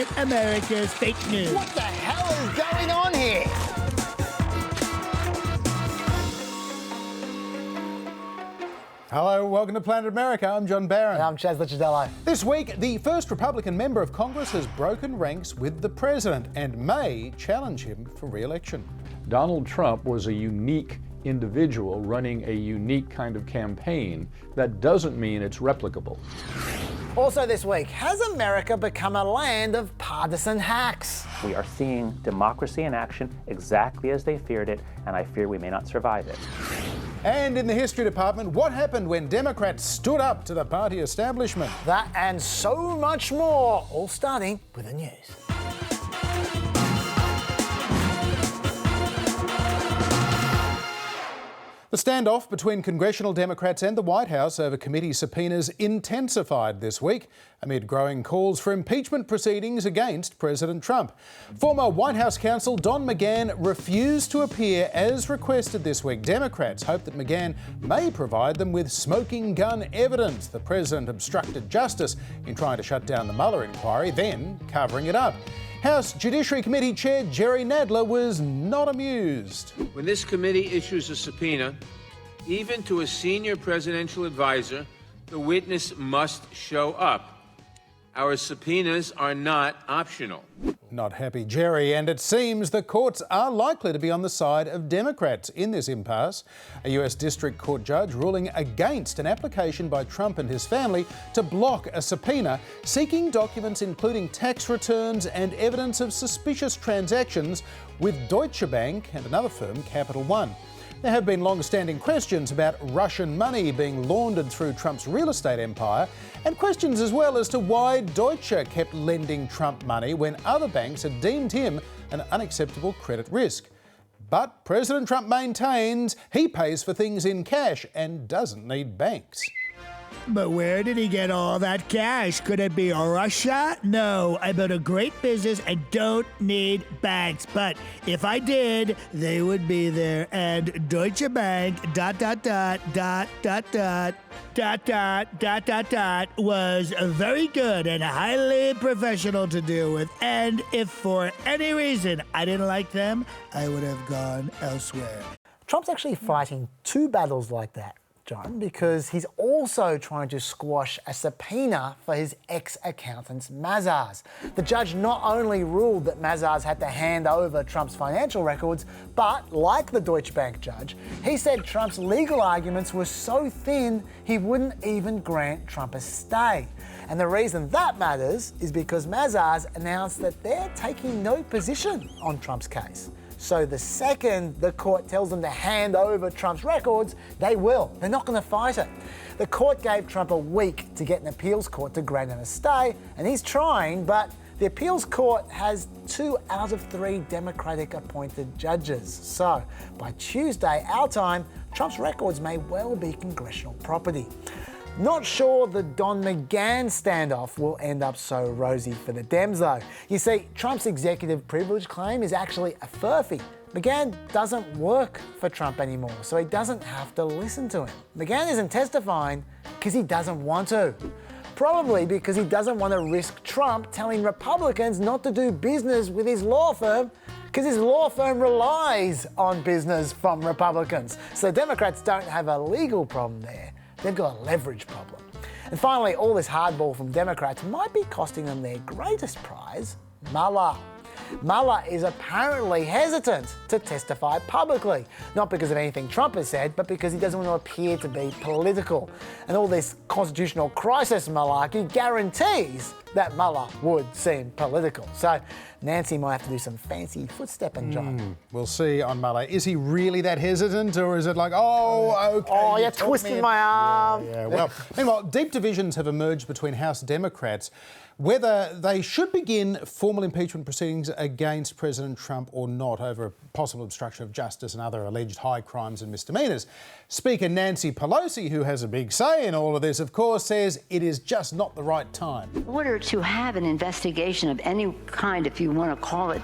Planet America's fake news. What the hell is going on here? Hello, welcome to Planet America. I'm John Barron. And I'm Chaz Licciardello. This week, the first Republican member of Congress has broken ranks with the president and may challenge him for re-election. Donald Trump was a unique individual running a unique kind of campaign. That doesn't mean it's replicable. Also this week, has America become a land of partisan hacks? We are seeing democracy in action exactly as they feared it, and I fear we may not survive it. And in the history department, what happened when Democrats stood up to the party establishment? That and so much more, all starting with the news. The standoff between congressional Democrats and the White House over committee subpoenas intensified this week amid growing calls for impeachment proceedings against President Trump. Former White House counsel Don McGahn refused to appear as requested this week. Democrats hope that McGahn may provide them with smoking gun evidence. The president obstructed justice in trying to shut down the Mueller inquiry, then covering it up. House Judiciary Committee Chair Jerry Nadler was not amused. When this committee issues a subpoena, even to a senior presidential advisor, the witness must show up. Our subpoenas are not optional. Not happy Jerry, and it seems the courts are likely to be on the side of Democrats in this impasse. A US District Court judge ruling against an application by Trump and his family to block a subpoena seeking documents including tax returns and evidence of suspicious transactions with Deutsche Bank and another firm, Capital One. There have been long-standing questions about Russian money being laundered through Trump's real estate empire, and questions as well as to why Deutsche kept lending Trump money when other banks had deemed him an unacceptable credit risk. But President Trump maintains he pays for things in cash and doesn't need banks. But where did he get all that cash? Could it be Russia? No, I built a great business and don't need banks. But if I did, they would be there. And Deutsche Bank, was very good and highly professional to deal with. And if for any reason I didn't like them, I would have gone elsewhere. Trump's actually fighting two battles like that, John, because he's also trying to squash a subpoena for his ex-accountants, Mazars. The judge not only ruled that Mazars had to hand over Trump's financial records, but like the Deutsche Bank judge, he said Trump's legal arguments were so thin he wouldn't even grant Trump a stay. And the reason that matters is because Mazars announced that they're taking no position on Trump's case. So the second the court tells them to hand over Trump's records, they will. They're not going to fight it. The court gave Trump a week to get an appeals court to grant him a stay, and he's trying, but the appeals court has 2 out of 3 Democratic appointed judges. So by Tuesday, our time, Trump's records may well be congressional property. Not sure the Don McGahn standoff will end up so rosy for the Dems though. You see, Trump's executive privilege claim is actually a furphy. McGahn doesn't work for Trump anymore, so he doesn't have to listen to him. McGahn isn't testifying because he doesn't want to. Probably because he doesn't want to risk Trump telling Republicans not to do business with his law firm, because his law firm relies on business from Republicans. So Democrats don't have a legal problem there. They've got a leverage problem. And finally, all this hardball from Democrats might be costing them their greatest prize, Mueller. Mueller is apparently hesitant to testify publicly, not because of anything Trump has said, but because he doesn't want to appear to be political. And all this constitutional crisis malarkey guarantees that Mueller would seem political. So Nancy might have to do some fancy footstepping, John. We'll see on Mueller. Is he really that hesitant, or is it like, oh, okay. Oh, you're twisting my arm. Yeah, well, meanwhile, deep divisions have emerged between House Democrats whether they should begin formal impeachment proceedings against President Trump or not over possible obstruction of justice and other alleged high crimes and misdemeanours. Speaker Nancy Pelosi, who has a big say in all of this, of course, says it is just not the right time. What are order to have an investigation of any kind, if you want to call it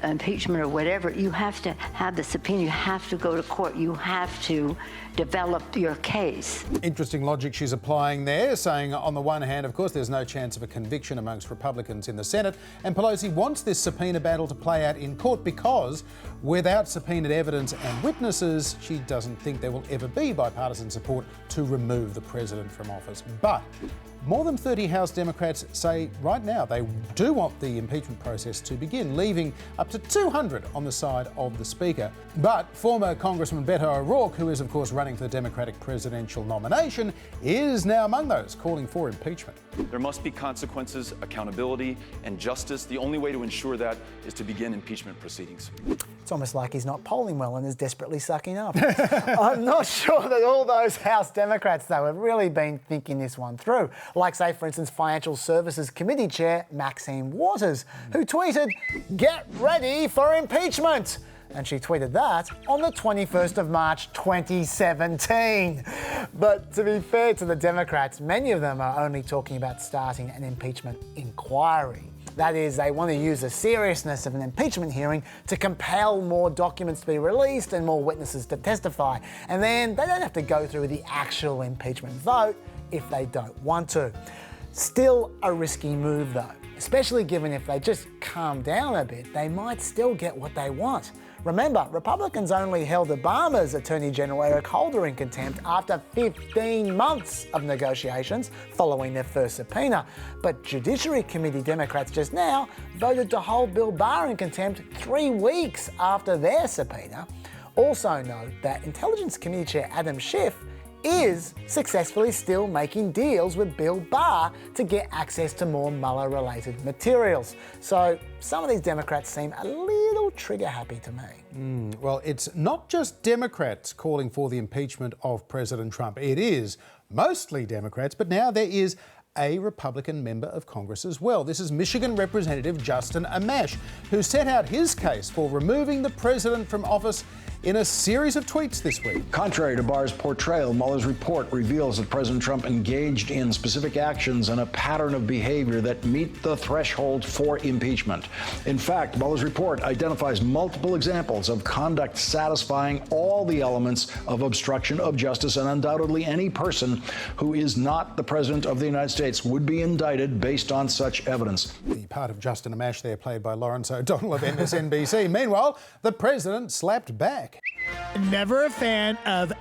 impeachment or whatever, you have to have the subpoena. You have to go to court. You have to develop your case. Interesting logic she's applying there, saying on the one hand, of course, there's no chance of a conviction amongst Republicans in the Senate, and Pelosi wants this subpoena battle to play out in court because without subpoenaed evidence and witnesses, she doesn't think there will ever be bipartisan support to remove the president from office. But more than 30 House Democrats say right now they do want the impeachment process to begin, leaving up to 200 on the side of the Speaker. But former Congressman Beto O'Rourke, who is of course running for the Democratic presidential nomination, is now among those calling for impeachment. There must be consequences, accountability, and justice. The only way to ensure that is to begin impeachment proceedings. It's almost like he's not polling well and is desperately sucking up. I'm not sure that all those House Democrats, though, have really been thinking this one through. Like, say, for instance, Financial Services Committee Chair Maxine Waters, who tweeted, "Get ready for impeachment." And she tweeted that on the 21st of March 2017. But to be fair to the Democrats, many of them are only talking about starting an impeachment inquiry. That is, they want to use the seriousness of an impeachment hearing to compel more documents to be released and more witnesses to testify. And then they don't have to go through the actual impeachment vote if they don't want to. Still a risky move though, especially given if they just calm down a bit, they might still get what they want. Remember, Republicans only held Obama's Attorney General Eric Holder in contempt after 15 months of negotiations following their first subpoena. But Judiciary Committee Democrats just now voted to hold Bill Barr in contempt 3 weeks after their subpoena. Also note that Intelligence Committee Chair Adam Schiff is successfully still making deals with Bill Barr to get access to more Mueller-related materials. So some of these Democrats seem a little trigger-happy to me. Well, it's not just Democrats calling for the impeachment of President Trump. It is mostly Democrats, but now there is a Republican member of Congress as well. This is Michigan Representative Justin Amash, who set out his case for removing the president from office in a series of tweets this week. Contrary to Barr's portrayal, Mueller's report reveals that President Trump engaged in specific actions and a pattern of behavior that meet the threshold for impeachment. In fact, Mueller's report identifies multiple examples of conduct satisfying all the elements of obstruction of justice, and undoubtedly any person who is not the President of the United States would be indicted based on such evidence. The part of Justin Amash there played by Lawrence O'Donnell of MSNBC. Meanwhile, the president slapped back. Never a fan of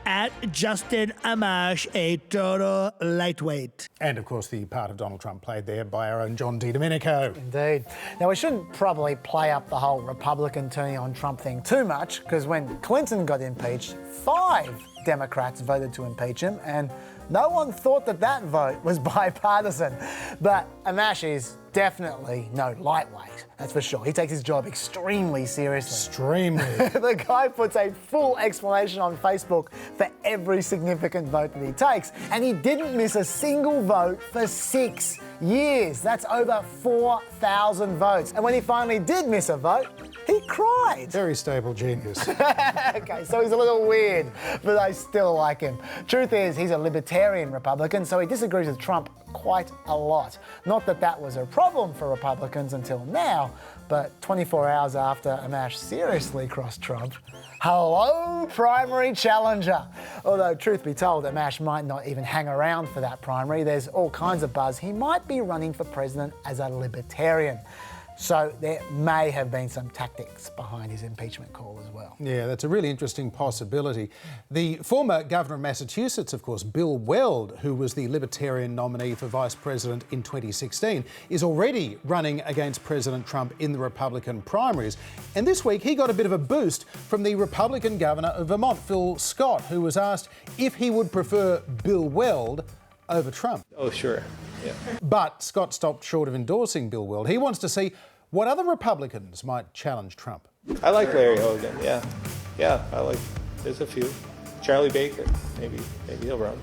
@Justin Amash, a total lightweight. And of course, the part of Donald Trump played there by our own John DiDomenico. Indeed. Now, we shouldn't probably play up the whole Republican turning on Trump thing too much, because when Clinton got impeached, 5 Democrats voted to impeach him, and no one thought that that vote was bipartisan. But Amash is definitely no lightweight, that's for sure. He takes his job extremely seriously. Extremely. The guy puts a full explanation on Facebook for every significant vote that he takes, and he didn't miss a single vote for 6 years. That's over 4,000 votes. And when he finally did miss a vote, he cried. Very stable genius. Okay, so he's a little weird, but I still like him. Truth is, he's a libertarian Republican, so he disagrees with Trump quite a lot. Not that that was a problem for Republicans until now, but 24 hours after Amash seriously crossed Trump, hello, primary challenger. Although, truth be told, Amash might not even hang around for that primary. There's all kinds of buzz. He might be running for president as a libertarian. So there may have been some tactics behind his impeachment call as well. Yeah, that's a really interesting possibility. The former governor of Massachusetts, of course, Bill Weld, who was the Libertarian nominee for vice president in 2016, is already running against President Trump in the Republican primaries. And this week he got a bit of a boost from the Republican governor of Vermont, Phil Scott, who was asked if he would prefer Bill Weld over Trump. Oh, sure. Yeah. But Scott stopped short of endorsing Bill Weld. He wants to see what other Republicans might challenge Trump. I like Larry Hogan, yeah. Yeah, there's a few. Charlie Baker, maybe he'll run.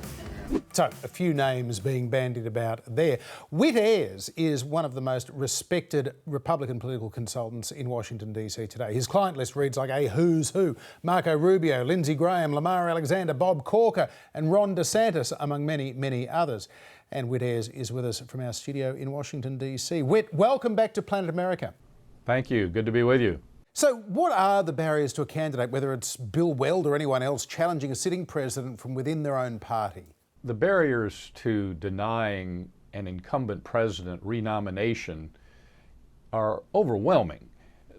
So, a few names being bandied about there. Whit Ayres is one of the most respected Republican political consultants in Washington, D.C. today. His client list reads like a who's who. Marco Rubio, Lindsey Graham, Lamar Alexander, Bob Corker and Ron DeSantis, among many, many others. And Whit Ayres is with us from our studio in Washington, D.C. Whit, welcome back to Planet America. Thank you. Good to be with you. So what are the barriers to a candidate, whether it's Bill Weld or anyone else, challenging a sitting president from within their own party? The barriers to denying an incumbent president renomination are overwhelming.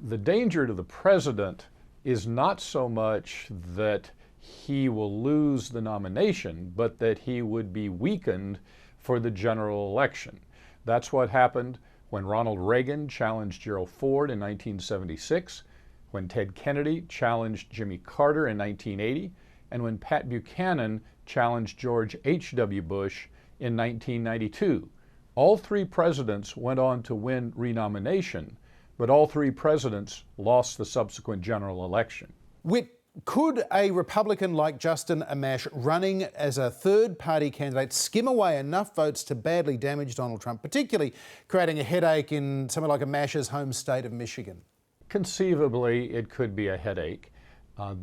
The danger to the president is not so much that he will lose the nomination, but that he would be weakened for the general election. That's what happened when Ronald Reagan challenged Gerald Ford in 1976, when Ted Kennedy challenged Jimmy Carter in 1980, and when Pat Buchanan challenged George H.W. Bush in 1992. All three presidents went on to win renomination, but all three presidents lost the subsequent general election. Whit, could a Republican like Justin Amash running as a third-party candidate skim away enough votes to badly damage Donald Trump, particularly creating a headache in somewhere like Amash's home state of Michigan? Conceivably, it could be a headache.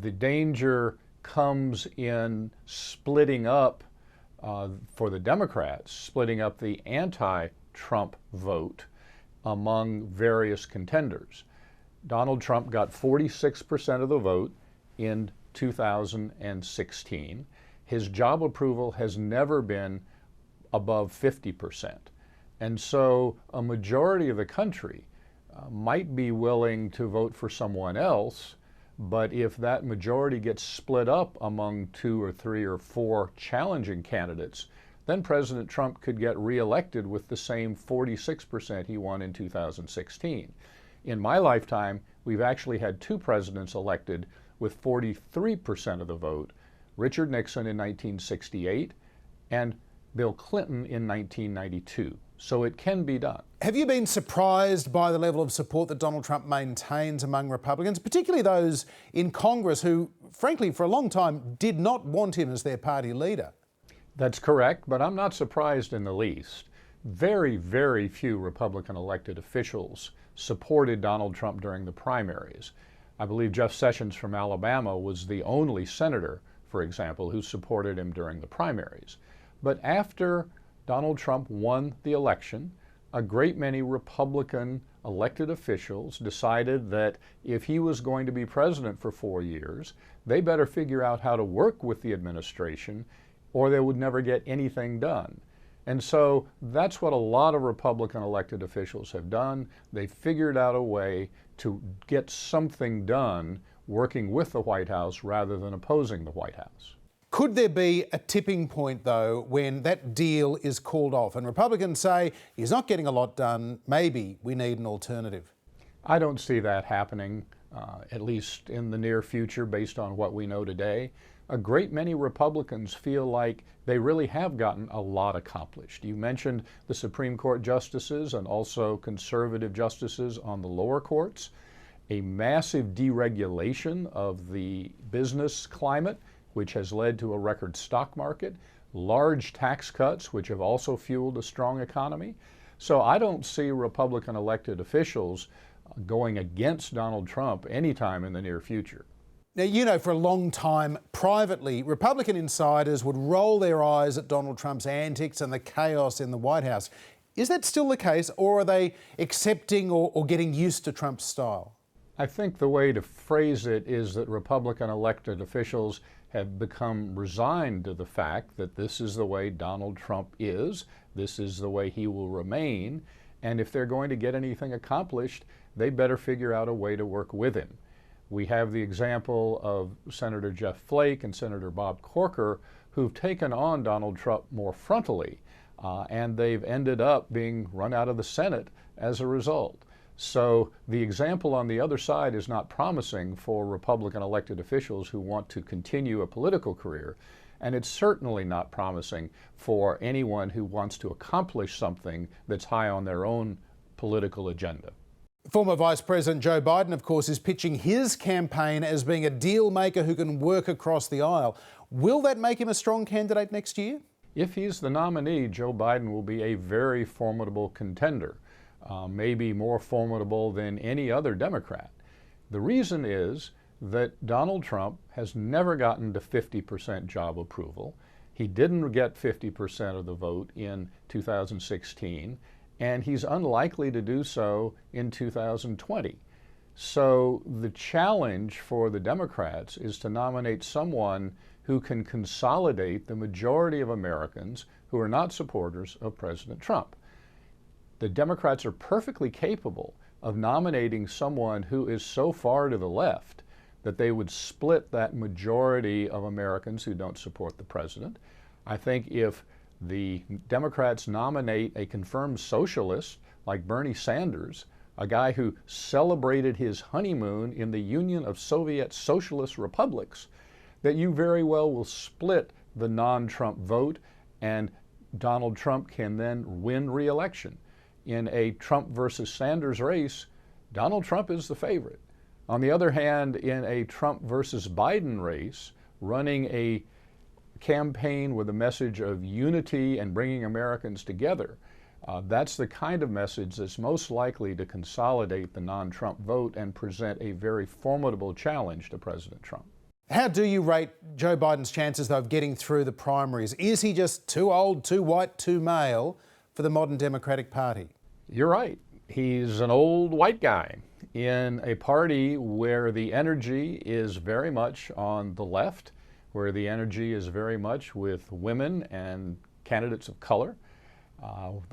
The danger comes in splitting up, for the Democrats, splitting up the anti-Trump vote among various contenders. Donald Trump got 46% of the vote in 2016. His job approval has never been above 50%. And so a majority of the country might be willing to vote for someone else, but if that majority gets split up among 2 or 3 or 4 challenging candidates, then President Trump could get reelected with the same 46% he won in 2016. In my lifetime, we've actually had 2 presidents elected with 43% of the vote, Richard Nixon in 1968 and Bill Clinton in 1992. So it can be done. Have you been surprised by the level of support that Donald Trump maintains among Republicans, particularly those in Congress who, frankly, for a long time did not want him as their party leader? That's correct, but I'm not surprised in the least. Very, very few Republican elected officials supported Donald Trump during the primaries. I believe Jeff Sessions from Alabama was the only senator, for example, who supported him during the primaries. But after Donald Trump won the election, a great many Republican elected officials decided that if he was going to be president for 4 years, they better figure out how to work with the administration or they would never get anything done. And so that's what a lot of Republican elected officials have done. They figured out a way to get something done working with the White House rather than opposing the White House. Could there be a tipping point, though, when that deal is called off and Republicans say he's not getting a lot done, maybe we need an alternative? I don't see that happening, at least in the near future, based on what we know today. A great many Republicans feel like they really have gotten a lot accomplished. You mentioned the Supreme Court justices and also conservative justices on the lower courts, a massive deregulation of the business climate, which has led to a record stock market, large tax cuts, which have also fueled a strong economy. So I don't see Republican elected officials going against Donald Trump anytime in the near future. Now, you know, for a long time, privately, Republican insiders would roll their eyes at Donald Trump's antics and the chaos in the White House. Is that still the case, or are they accepting or getting used to Trump's style? I think the way to phrase it is that Republican elected officials have become resigned to the fact that this is the way Donald Trump is, this is the way he will remain, and if they're going to get anything accomplished, they better figure out a way to work with him. We have the example of Senator Jeff Flake and Senator Bob Corker, who've taken on Donald Trump more frontally, and they've ended up being run out of the Senate as a result. So the example on the other side is not promising for Republican elected officials who want to continue a political career, and it's certainly not promising for anyone who wants to accomplish something that's high on their own political agenda. Former Vice President Joe Biden, of course, is pitching his campaign as being a deal maker who can work across the aisle. Will that make him a strong candidate next year? If he's the nominee, Joe Biden will be a very formidable contender, maybe more formidable than any other Democrat. The reason is that Donald Trump has never gotten to 50% job approval. He didn't get 50% of the vote in 2016, and he's unlikely to do so in 2020. So the challenge for the Democrats is to nominate someone who can consolidate the majority of Americans who are not supporters of President Trump. The Democrats are perfectly capable of nominating someone who is so far to the left that they would split that majority of Americans who don't support the president. I think if the Democrats nominate a confirmed socialist like Bernie Sanders, a guy who celebrated his honeymoon in the Union of Soviet Socialist Republics, that you very well will split the non-Trump vote and Donald Trump can then win re-election. In a Trump versus Sanders race, Donald Trump is the favorite. On the other hand, in a Trump versus Biden race, running a campaign with a message of unity and bringing Americans together, that's the kind of message that's most likely to consolidate the non-Trump vote and present a very formidable challenge to President Trump. How do you rate Joe Biden's chances, though, of getting through the primaries? Is he just too old, too white, too male for the modern Democratic Party? You're right. He's an old white guy in a party where the energy is very much on the left, where the energy is very much with women and candidates of color,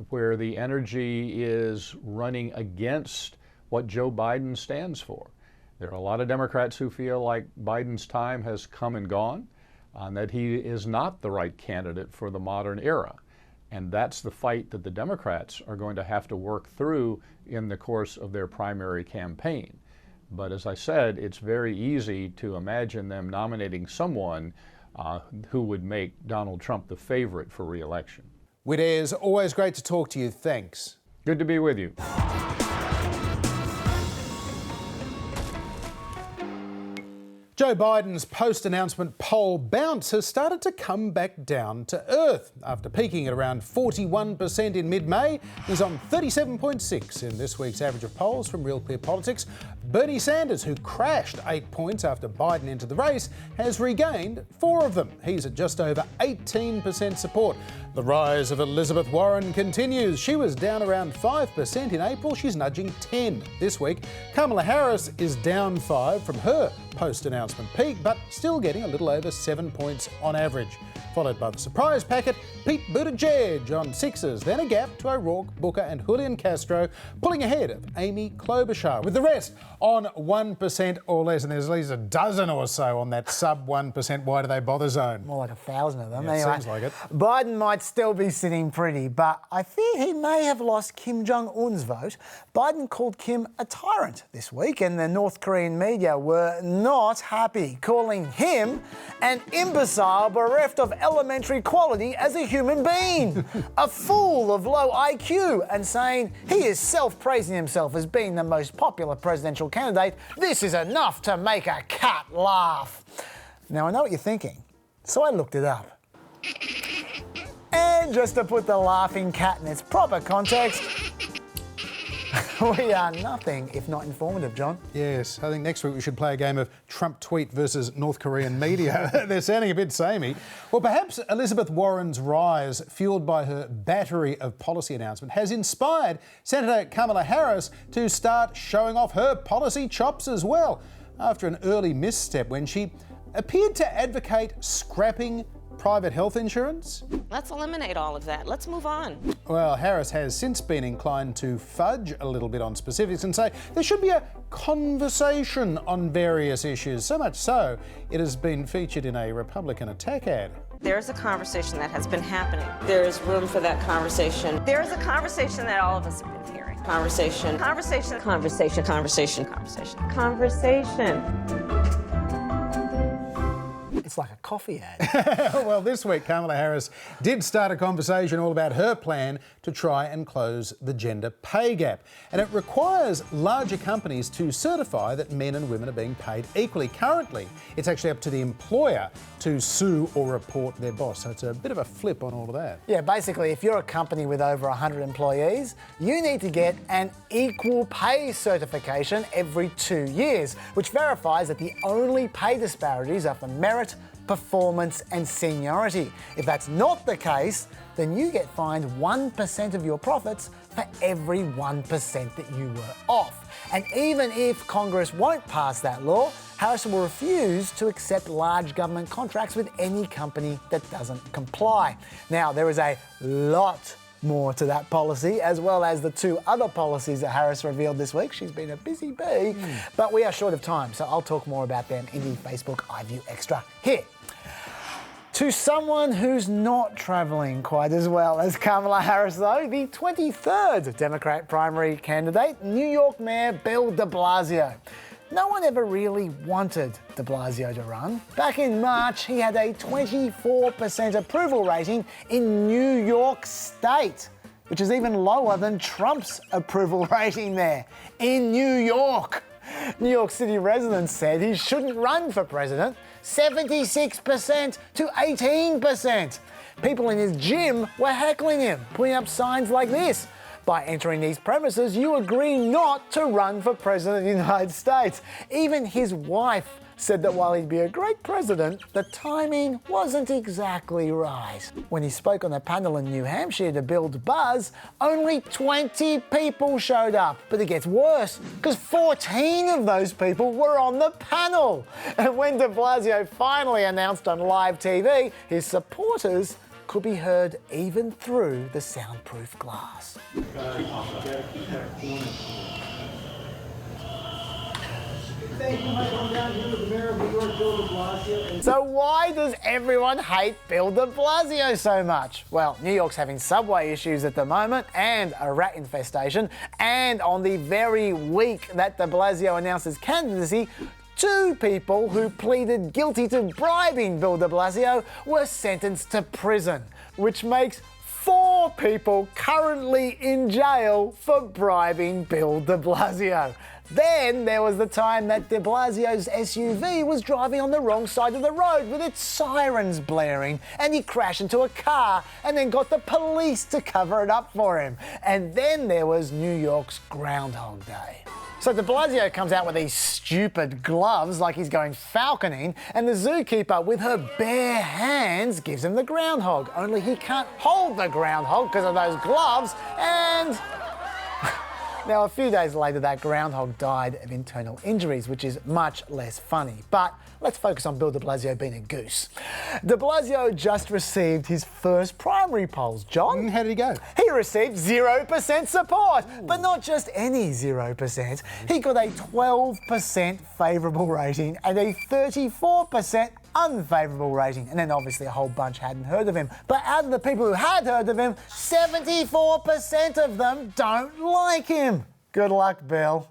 where the energy is running against what Joe Biden stands for. There are a lot of Democrats who feel like Biden's time has come and gone, and that he is not the right candidate for the modern era. And that's the fight that the Democrats are going to have to work through in the course of their primary campaign. But as I said, it's very easy to imagine them nominating someone who would make Donald Trump the favorite for re-election. Whit Ayres, always great to talk to you. Thanks. Good to be with you. Joe Biden's post-announcement poll bounce has started to come back down to earth. After peaking at around 41% in mid-May, he's on 37.6 in this week's average of polls from Real Clear Politics. Bernie Sanders, who crashed 8 points after Biden entered the race, has regained 4 of them. He's at just over 18% support. The rise of Elizabeth Warren continues. She was down around 5% in April. She's nudging 10 this week. Kamala Harris is down 5 from her post-announcement peak, but still getting a little over 7 points on average. Followed by the surprise packet, Pete Buttigieg on 6s, then a gap to O'Rourke, Booker and Julian Castro, pulling ahead of Amy Klobuchar, with the rest on 1% or less, and there's at least a dozen or so on that sub 1% why do they bother zone. More like 1,000 of them. Yeah, anyway, seems like it. Biden might still be sitting pretty, but I fear he may have lost Kim Jong-un's vote. Biden called Kim a tyrant this week, and the North Korean media were not happy, calling him an imbecile bereft of elementary quality as a human being, a fool of low IQ, and saying he is self-praising himself as being the most popular presidential candidate. This is enough to make a cat laugh. Now, I know what you're thinking, so I looked it up. And just to put the laughing cat in its proper context, we are nothing if not informative, John. Yes, I think next week we should play a game of Trump tweet versus North Korean media. They're sounding a bit samey. Well, perhaps Elizabeth Warren's rise, fueled by her battery of policy announcement, has inspired Senator Kamala Harris to start showing off her policy chops as well, after an early misstep when she appeared to advocate scrapping private health insurance. Let's eliminate all of that. Let's move on. Well, Harris has since been inclined to fudge a little bit on specifics and say there should be a conversation on various issues, so much so it has been featured in a Republican attack ad. There's a conversation that has been happening. There is room for that conversation. There is a conversation that all of us have been hearing. Conversation. Conversation. Conversation. Conversation. Conversation. Conversation. It's like a coffee ad. Well, this week Kamala Harris did start a conversation all about her plan to try and close the gender pay gap. And it requires larger companies to certify that men and women are being paid equally. Currently, it's actually up to the employer to sue or report their boss. So it's a bit of a flip on all of that. Yeah, basically, if you're a company with over 100 employees, you need to get an equal pay certification every 2 years, which verifies that the only pay disparities are for merit, performance and seniority. If that's not the case, then you get fined 1% of your profits for every 1% that you were off. And even if Congress won't pass that law, Harris will refuse to accept large government contracts with any company that doesn't comply. Now, there is a lot more to that policy, as well as the 2 other policies that Harris revealed this week. She's been a busy bee, but we are short of time, so I'll talk more about them in the Facebook iView Extra here. To someone who's not travelling quite as well as Kamala Harris, though, the 23rd Democrat primary candidate, New York Mayor Bill de Blasio. No one ever really wanted de Blasio to run. Back in March, he had a 24% approval rating in New York State, which is even lower than Trump's approval rating there in New York. New York City residents said he shouldn't run for president, 76% to 18%. People in his gym were heckling him, putting up signs like this: "By entering these premises, you agree not to run for president of the United States." Even his wife said that while he'd be a great president, the timing wasn't exactly right. When he spoke on a panel in New Hampshire to build buzz, only 20 people showed up. But it gets worse, because 14 of those people were on the panel. And when de Blasio finally announced on live TV, his supporters could be heard even through the soundproof glass. So why does everyone hate Bill de Blasio so much? Well, New York's having subway issues at the moment and a rat infestation, and on the very week that de Blasio announced his candidacy, 2 people who pleaded guilty to bribing Bill de Blasio were sentenced to prison, which makes 4 people currently in jail for bribing Bill de Blasio. Then there was the time that de Blasio's SUV was driving on the wrong side of the road with its sirens blaring, and he crashed into a car and then got the police to cover it up for him. And then there was New York's Groundhog Day. So de Blasio comes out with these stupid gloves like he's going falconing, and the zookeeper with her bare hands gives him the groundhog, only he can't hold the groundhog because of those gloves, and now, a few days later, that groundhog died of internal injuries, which is much less funny. But let's focus on Bill de Blasio being a goose. De Blasio just received his first primary polls. John? How did he go? He received 0% support, but not just any 0%. He got a 12% favourable rating and a 34% unfavourable rating, and then obviously a whole bunch hadn't heard of him. But out of the people who had heard of him, 74% of them don't like him. Good luck, Bill.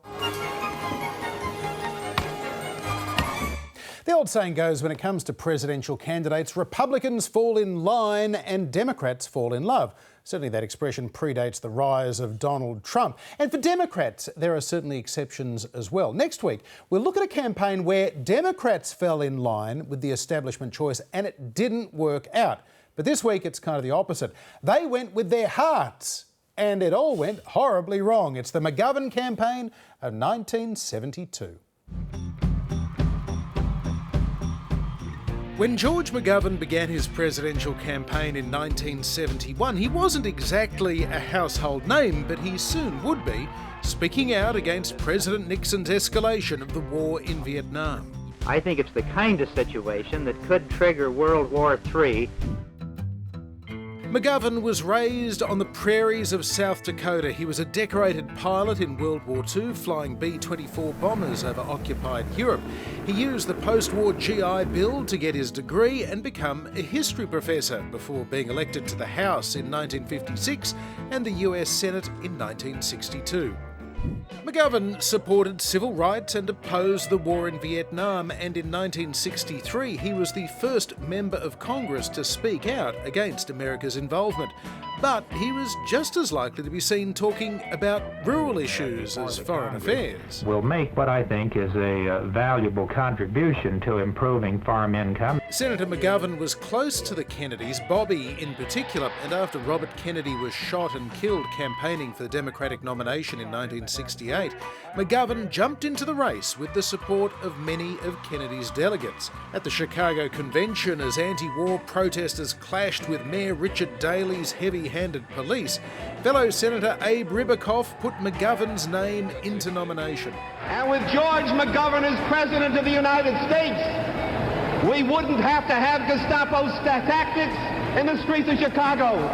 The old saying goes, when it comes to presidential candidates, Republicans fall in line and Democrats fall in love. Certainly that expression predates the rise of Donald Trump. And for Democrats, there are certainly exceptions as well. Next week, we'll look at a campaign where Democrats fell in line with the establishment choice and it didn't work out. But this week, it's kind of the opposite. They went with their hearts and it all went horribly wrong. It's the McGovern campaign of 1972. When George McGovern began his presidential campaign in 1971, he wasn't exactly a household name, but he soon would be, speaking out against President Nixon's escalation of the war in Vietnam. I think it's the kind of situation that could trigger World War III. McGovern was raised on the prairies of South Dakota. He was a decorated pilot in World War II, flying B-24 bombers over occupied Europe. He used the post-war GI Bill to get his degree and become a history professor before being elected to the House in 1956 and the US Senate in 1962. McGovern supported civil rights and opposed the war in Vietnam, and in 1963 he was the first member of Congress to speak out against America's involvement. But he was just as likely to be seen talking about rural issues as foreign affairs. Will make what I think is a valuable contribution to improving farm income. Senator McGovern was close to the Kennedys, Bobby in particular, and after Robert Kennedy was shot and killed campaigning for the Democratic nomination in 1968, McGovern jumped into the race with the support of many of Kennedy's delegates. At the Chicago Convention, as anti-war protesters clashed with Mayor Richard Daley's heavy-handed police, fellow Senator Abe Ribicoff put McGovern's name into nomination. And with George McGovern as President of the United States, we wouldn't have to have Gestapo tactics in the streets of Chicago.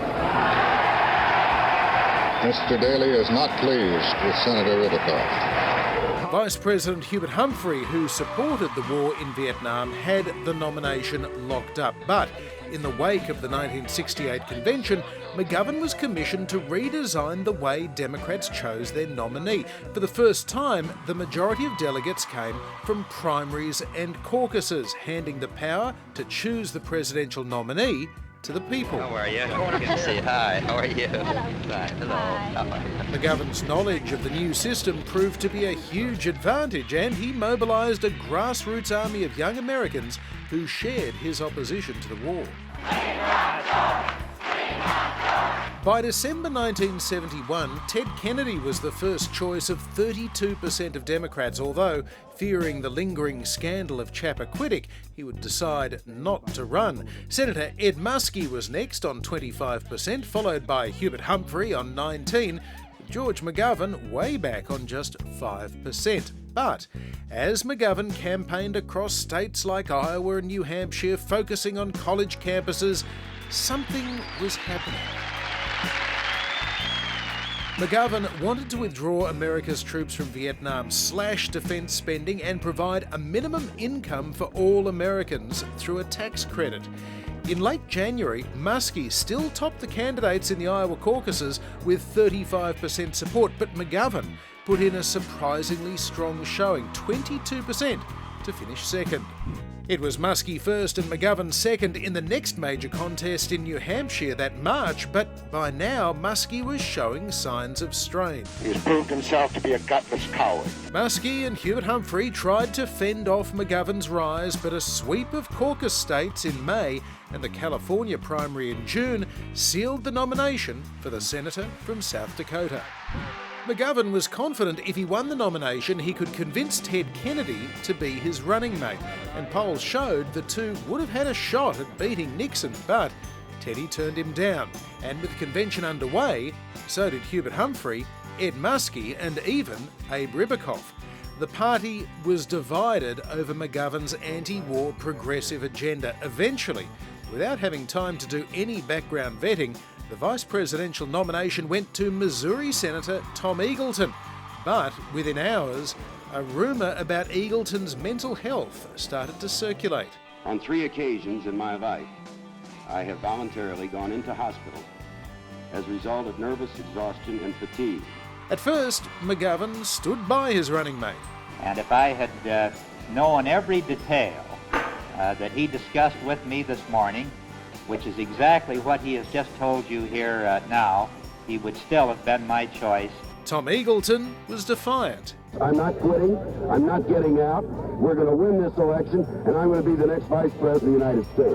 Mr. Daley is not pleased with Senator Ribicoff. Vice President Hubert Humphrey, who supported the war in Vietnam, had the nomination locked up. But in the wake of the 1968 convention, McGovern was commissioned to redesign the way Democrats chose their nominee. For the first time, the majority of delegates came from primaries and caucuses, handing the power to choose the presidential nominee to the people. How are you? Good to see you. Hi, how are you? Hello. Hi, hello. McGovern's knowledge of the new system proved to be a huge advantage, and he mobilised a grassroots army of young Americans who shared his opposition to the war. By December 1971, Ted Kennedy was the first choice of 32% of Democrats, although, fearing the lingering scandal of Chappaquiddick, he would decide not to run. Senator Ed Muskie was next on 25%, followed by Hubert Humphrey on 19%, George McGovern way back on just 5%. But as McGovern campaigned across states like Iowa and New Hampshire, focusing on college campuses, something was happening. McGovern wanted to withdraw America's troops from Vietnam, slash defence spending, and provide a minimum income for all Americans through a tax credit. In late January, Muskie still topped the candidates in the Iowa caucuses with 35% support, but McGovern put in a surprisingly strong showing, 22%, to finish second. It was Muskie first and McGovern second in the next major contest in New Hampshire that March, but by now Muskie was showing signs of strain. He's proved himself to be a gutless coward. Muskie and Hubert Humphrey tried to fend off McGovern's rise, but a sweep of caucus states in May and the California primary in June sealed the nomination for the senator from South Dakota. McGovern was confident if he won the nomination, he could convince Ted Kennedy to be his running mate, and polls showed the two would have had a shot at beating Nixon, but Teddy turned him down. And with the convention underway, so did Hubert Humphrey, Ed Muskie, and even Abe Ribicoff. The party was divided over McGovern's anti-war progressive agenda. Eventually, without having time to do any background vetting, the vice presidential nomination went to Missouri Senator Tom Eagleton. But within hours, a rumour about Eagleton's mental health started to circulate. On 3 occasions in my life, I have voluntarily gone into hospital as a result of nervous exhaustion and fatigue. At first, McGovern stood by his running mate. And if I had known every detail that he discussed with me this morning, which is exactly what he has just told you here now, he would still have been my choice. Tom Eagleton was defiant. I'm not quitting. I'm not getting out. We're going to win this election, and I'm going to be the next vice president of the United States.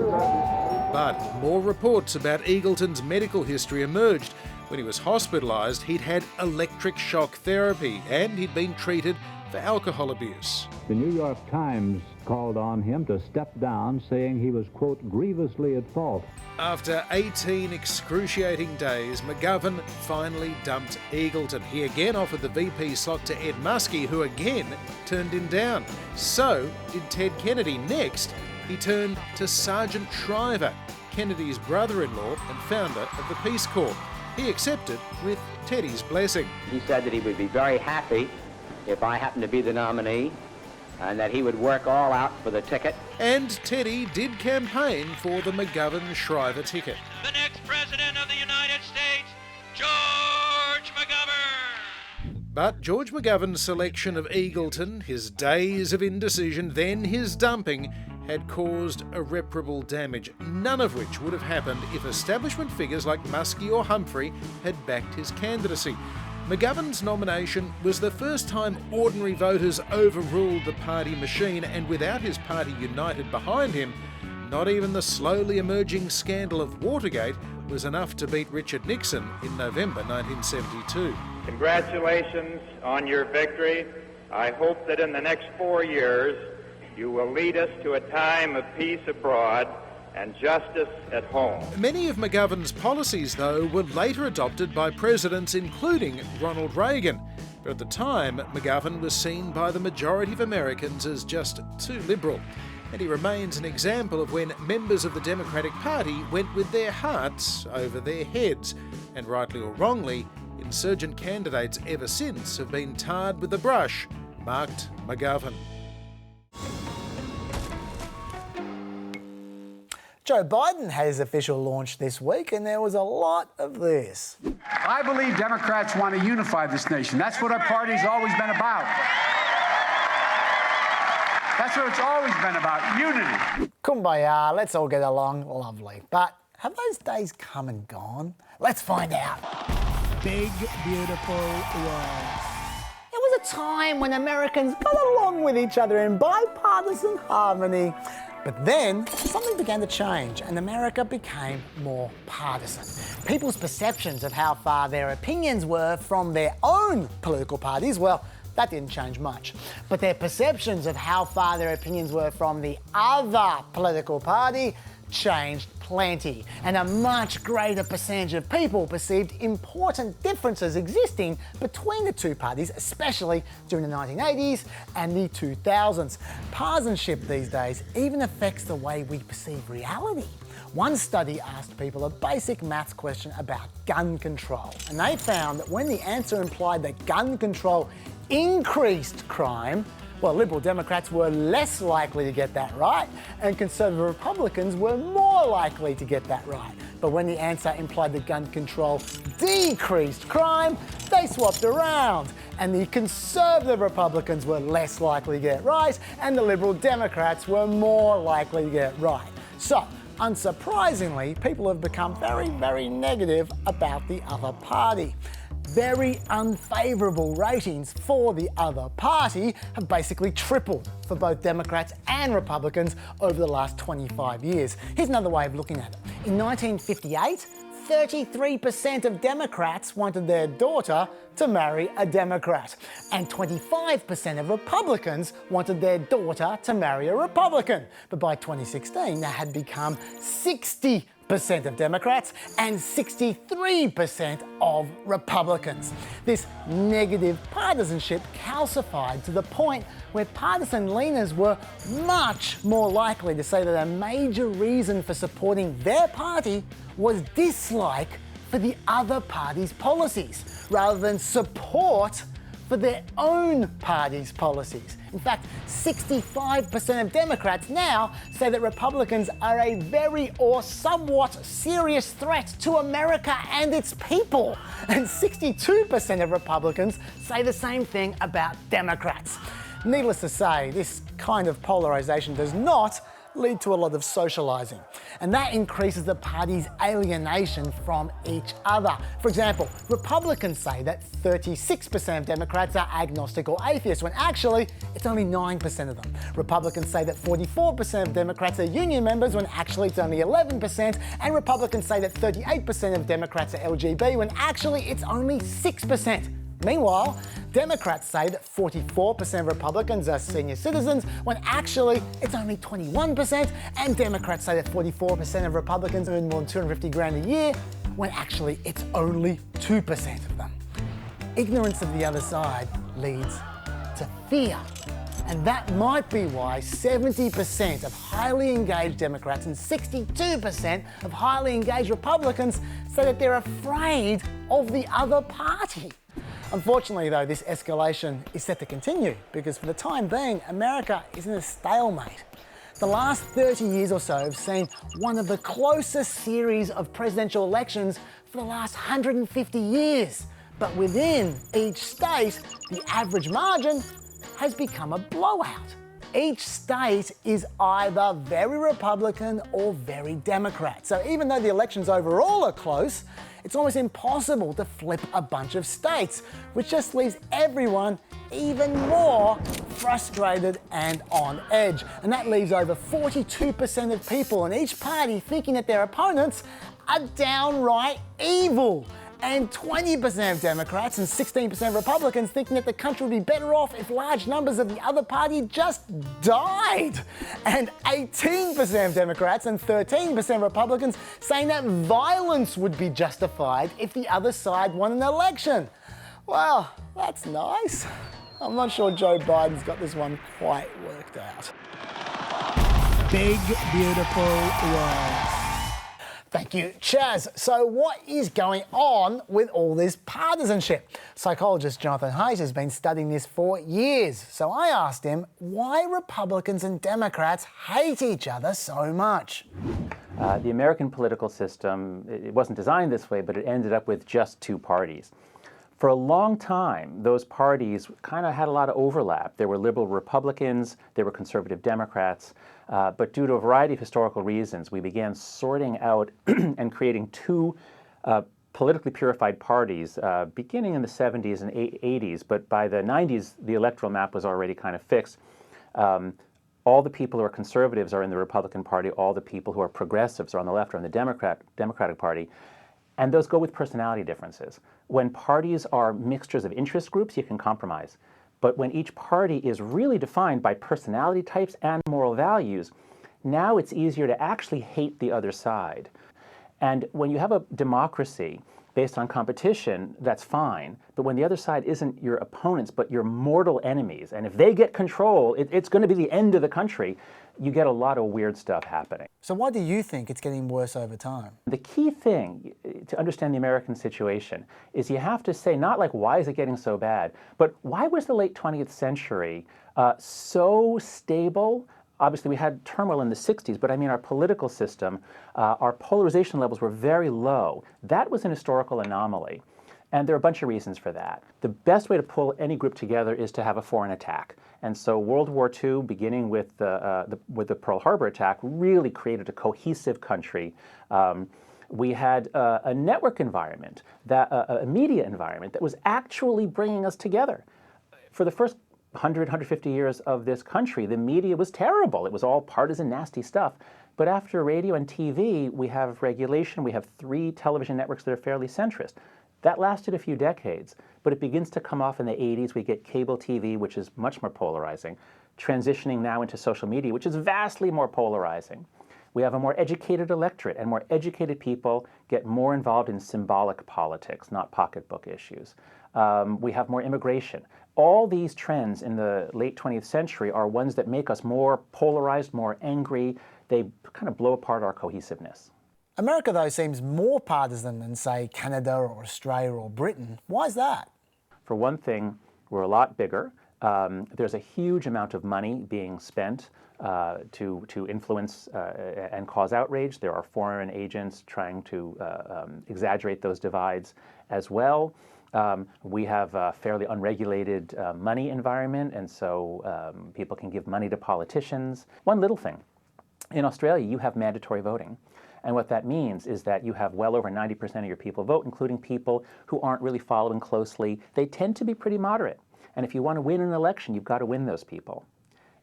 But more reports about Eagleton's medical history emerged. When he was hospitalised, he'd had electric shock therapy, and he'd been treated for alcohol abuse. The New York Times called on him to step down, saying he was, quote, grievously at fault. After 18 excruciating days, McGovern finally dumped Eagleton. He again offered the VP slot to Ed Muskie, who again turned him down. So did Ted Kennedy. Next, he turned to Sergeant Shriver, Kennedy's brother-in-law and founder of the Peace Corps. He accepted with Teddy's blessing. He said that he would be very happy if I happened to be the nominee, and that he would work all out for the ticket. And Teddy did campaign for the McGovern-Shriver ticket. The next president of the United States, George McGovern. But George McGovern's selection of Eagleton, his days of indecision, then his dumping, had caused irreparable damage, none of which would have happened if establishment figures like Muskie or Humphrey had backed his candidacy. McGovern's nomination was the first time ordinary voters overruled the party machine, and without his party united behind him, not even the slowly emerging scandal of Watergate was enough to beat Richard Nixon in November 1972. Congratulations on your victory. I hope that in the next 4 years you will lead us to a time of peace abroad and justice at home. Many of McGovern's policies, though, were later adopted by presidents including Ronald Reagan. But at the time, McGovern was seen by the majority of Americans as just too liberal. And he remains an example of when members of the Democratic Party went with their hearts over their heads. And rightly or wrongly, insurgent candidates ever since have been tarred with a brush marked McGovern. Joe Biden had his official launch this week, and there was a lot of this. I believe Democrats want to unify this nation. That's what our party's always been about. That's what it's always been about, unity. Kumbaya, let's all get along, lovely. But have those days come and gone? Let's find out. Big, beautiful world. There was a time when Americans got along with each other in bipartisan harmony. But then something began to change and America became more partisan. People's perceptions of how far their opinions were from their own political parties, well, that didn't change much. But their perceptions of how far their opinions were from the other political party changed plenty. And a much greater percentage of people perceived important differences existing between the two parties, especially during the 1980s and the 2000s. Partisanship these days even affects the way we perceive reality. One study asked people a basic maths question about gun control, and they found that when the answer implied that gun control increased crime, well, Liberal Democrats were less likely to get that right, and Conservative Republicans were more likely to get that right. But when the answer implied that gun control decreased crime, they swapped around, and the Conservative Republicans were less likely to get it right, and the Liberal Democrats were more likely to get it right. So, unsurprisingly, people have become very, very negative about the other party. Very unfavourable ratings for the other party have basically tripled for both Democrats and Republicans over the last 25 years. Here's another way of looking at it. In 1958, 33% of Democrats wanted their daughter to marry a Democrat, and 25% of Republicans wanted their daughter to marry a Republican. But by 2016, that had become 60% of Democrats and 63% of Republicans. This negative partisanship calcified to the point where partisan leaners were much more likely to say that a major reason for supporting their party was dislike for the other party's policies, rather than support for their own party's policies. In fact, 65% of Democrats now say that Republicans are a very or somewhat serious threat to America and its people. And 62% of Republicans say the same thing about Democrats. Needless to say, this kind of polarization does not lead to a lot of socializing, and that increases the party's alienation from each other. For example, Republicans say that 36% of Democrats are agnostic or atheist, when actually it's only 9% of them. Republicans say that 44% of Democrats are union members, when actually it's only 11%, and Republicans say that 38% of Democrats are LGBT, when actually it's only 6%. Meanwhile, Democrats say that 44% of Republicans are senior citizens, when actually it's only 21%, and Democrats say that 44% of Republicans earn more than $250,000 a year, when actually it's only 2% of them. Ignorance of the other side leads to fear. And that might be why 70% of highly engaged Democrats and 62% of highly engaged Republicans say that they're afraid of the other party. Unfortunately, though, this escalation is set to continue because for the time being, America is in a stalemate. The last 30 years or so have seen one of the closest series of presidential elections for the last 150 years. But within each state, the average margin has become a blowout. Each state is either very Republican or very Democrat. So even though the elections overall are close, it's almost impossible to flip a bunch of states, which just leaves everyone even more frustrated and on edge. And that leaves over 42% of people in each party thinking that their opponents are downright evil. And 20% of Democrats and 16% of Republicans thinking that the country would be better off if large numbers of the other party just died. And 18% of Democrats and 13% of Republicans saying that violence would be justified if the other side won an election. Well, that's nice. I'm not sure Joe Biden's got this one quite worked out. Big, beautiful world. Thank you, Chaz. So what is going on with all this partisanship? Psychologist Jonathan Haidt has been studying this for years. So I asked him why Republicans and Democrats hate each other so much. The American political system, it wasn't designed this way, but it ended up with just two parties. For a long time, those parties kind of had a lot of overlap. There were liberal Republicans, there were conservative Democrats, but due to a variety of historical reasons, we began sorting out and creating two politically purified parties, beginning in the 70s and 80s, but by the 90s, the electoral map was already kind of fixed. All the people who are conservatives are in the Republican Party, all the people who are progressives are on the left or in the Democratic Party. And those go with personality differences. When parties are mixtures of interest groups, you can compromise. But when each party is really defined by personality types and moral values, now it's easier to actually hate the other side. And when you have a democracy based on competition, that's fine. But when the other side isn't your opponents, but your mortal enemies, and if they get control, it's going to be the end of the country, you get a lot of weird stuff happening. So why do you think it's getting worse over time? The key thing to understand the American situation is you have to say, not like, why is it getting so bad, but why was the late 20th century so stable? Obviously, we had turmoil in the 60s, but I mean, our political system, our polarization levels were very low. That was an historical anomaly. And there are a bunch of reasons for that. The best way to pull any group together is to have a foreign attack. And so World War II, beginning with the Pearl Harbor attack, really created a cohesive country. We had a network environment, a media environment that was actually bringing us together. For the first 100, 150 years of this country, the media was terrible. It was all partisan, nasty stuff. But after radio and TV, we have regulation. We have 3 television networks that are fairly centrist. That lasted a few decades, but it begins to come off in the 80s. We get cable TV, which is much more polarizing, transitioning now into social media, which is vastly more polarizing. We have a more educated electorate, and more educated people get more involved in symbolic politics, not pocketbook issues. We have more immigration. All these trends in the late 20th century are ones that make us more polarized, more angry. They kind of blow apart our cohesiveness. America, though, seems more partisan than, say, Canada or Australia or Britain. Why is that? For one thing, we're a lot bigger. There's a huge amount of money being spent to influence and cause outrage. There are foreign agents trying to exaggerate those divides as well. We have a fairly unregulated money environment, and so people can give money to politicians. One little thing. In Australia, you have mandatory voting. And what that means is that you have well over 90% of your people vote, including people who aren't really following closely. They tend to be pretty moderate. And if you want to win an election, you've got to win those people.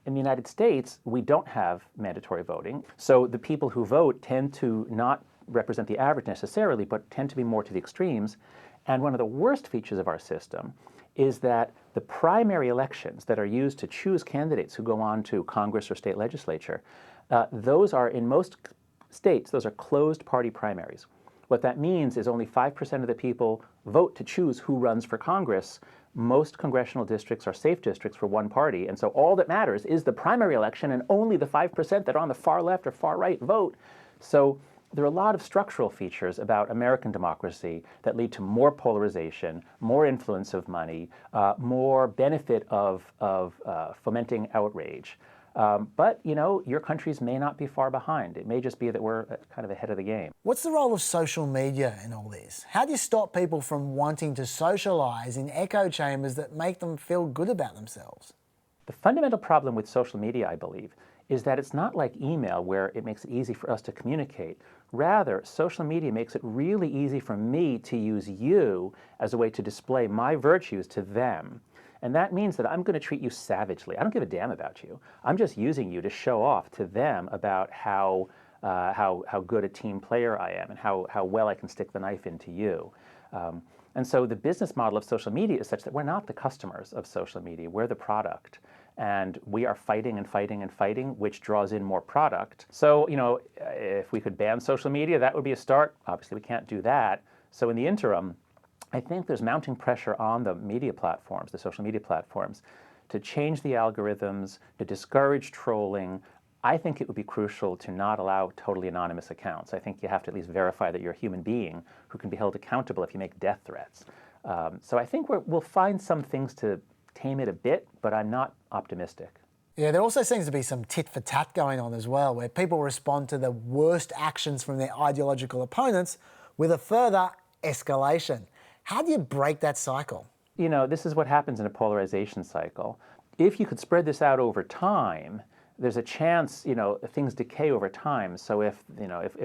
In the United States, we don't have mandatory voting. So the people who vote tend to not represent the average necessarily, but tend to be more to the extremes. And one of the worst features of our system is that the primary elections that are used to choose candidates who go on to Congress or state legislature, those are, in most states, those are closed party primaries. What that means is only 5% of the people vote to choose who runs for Congress. Most congressional districts are safe districts for one party, and so all that matters is the primary election, and only the 5% that are on the far left or far right vote. So there are a lot of structural features about American democracy that lead to more polarization, more influence of money, more benefit of fomenting outrage. But, you know, your countries may not be far behind. It may just be that we're kind of ahead of the game. What's the role of social media in all this? How do you stop people from wanting to socialise in echo chambers that make them feel good about themselves? The fundamental problem with social media, I believe, is that it's not like email where it makes it easy for us to communicate. Rather, social media makes it really easy for me to use you as a way to display my virtues to them. And that means that I'm going to treat you savagely. I don't give a damn about you. I'm just using you to show off to them about how good a team player I am and how well I can stick the knife into you. And so the business model of social media is such that we're not the customers of social media. We're the product. And we are fighting and fighting and fighting, which draws in more product. So, you know, if we could ban social media, that would be a start. Obviously, we can't do that. So in the interim, I think there's mounting pressure on the media platforms, the social media platforms, to change the algorithms, to discourage trolling. I think it would be crucial to not allow totally anonymous accounts. I think you have to at least verify that you're a human being who can be held accountable if you make death threats. So I think we'll find some things to tame it a bit, but I'm not optimistic. Yeah, there also seems to be some tit for tat going on as well, where people respond to the worst actions from their ideological opponents with a further escalation. How do you break that cycle? You know, this is what happens in a polarization cycle. If you could spread this out over time, there's a chance, you know, things decay over time. So if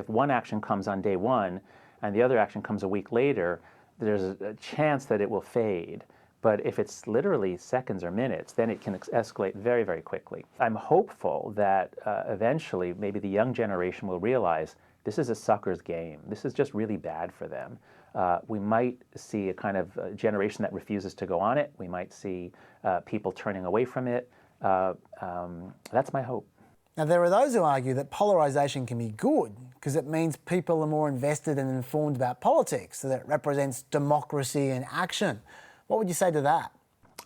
one action comes on day one and the other action comes a week later, there's a chance that it will fade. But if it's literally seconds or minutes, then it can escalate very, very quickly. I'm hopeful that eventually maybe the young generation will realize this is a sucker's game. This is just really bad for them. We might see a kind of generation that refuses to go on it. We might see people turning away from it. That's my hope. Now, there are those who argue that polarisation can be good because it means people are more invested and informed about politics, so that it represents democracy in action. What would you say to that?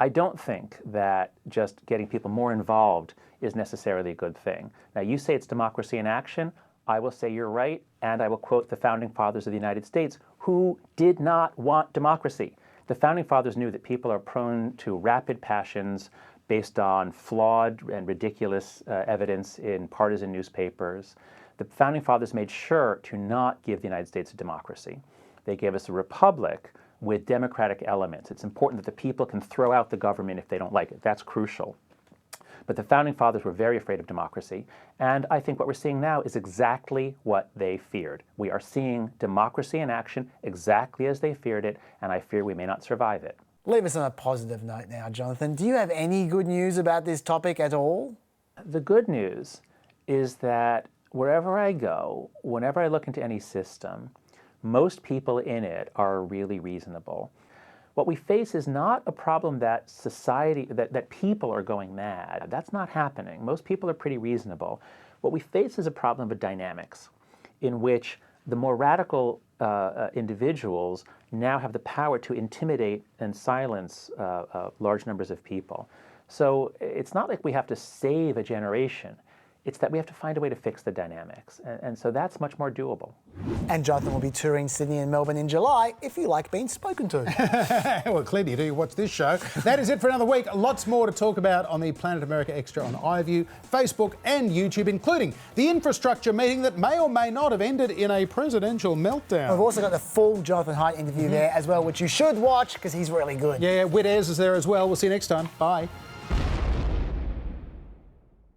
I don't think that just getting people more involved is necessarily a good thing. Now, you say it's democracy in action. I will say you're right, and I will quote the Founding Fathers of the United States, who did not want democracy. The Founding Fathers knew that people are prone to rapid passions based on flawed and ridiculous evidence in partisan newspapers. The Founding Fathers made sure to not give the United States a democracy. They gave us a republic with democratic elements. It's important that the people can throw out the government if they don't like it. That's crucial. But the Founding Fathers were very afraid of democracy, and I think what we're seeing now is exactly what they feared. We are seeing democracy in action exactly as they feared it, and I fear we may not survive it. Leave us on a positive note now, Jonathan. Do you have any good news about this topic at all? The good news is that wherever I go, whenever I look into any system, most people in it are really reasonable. What we face is not a problem that society, that people are going mad. That's not happening. Most people are pretty reasonable. What we face is a problem of dynamics in which the more radical individuals now have the power to intimidate and silence large numbers of people. So it's not like we have to save a generation. It's that we have to find a way to fix the dynamics. And so that's much more doable. And Jonathan will be touring Sydney and Melbourne in July if you like being spoken to. Well, clearly you do. You watch this show. That is it for another week. Lots more to talk about on the Planet America Extra on iView, Facebook and YouTube, including the infrastructure meeting that may or may not have ended in a presidential meltdown. We've also got the full Jonathan Haidt interview there as well, which you should watch because he's really good. Yeah, Whit Ayres is there as well. We'll see you next time. Bye.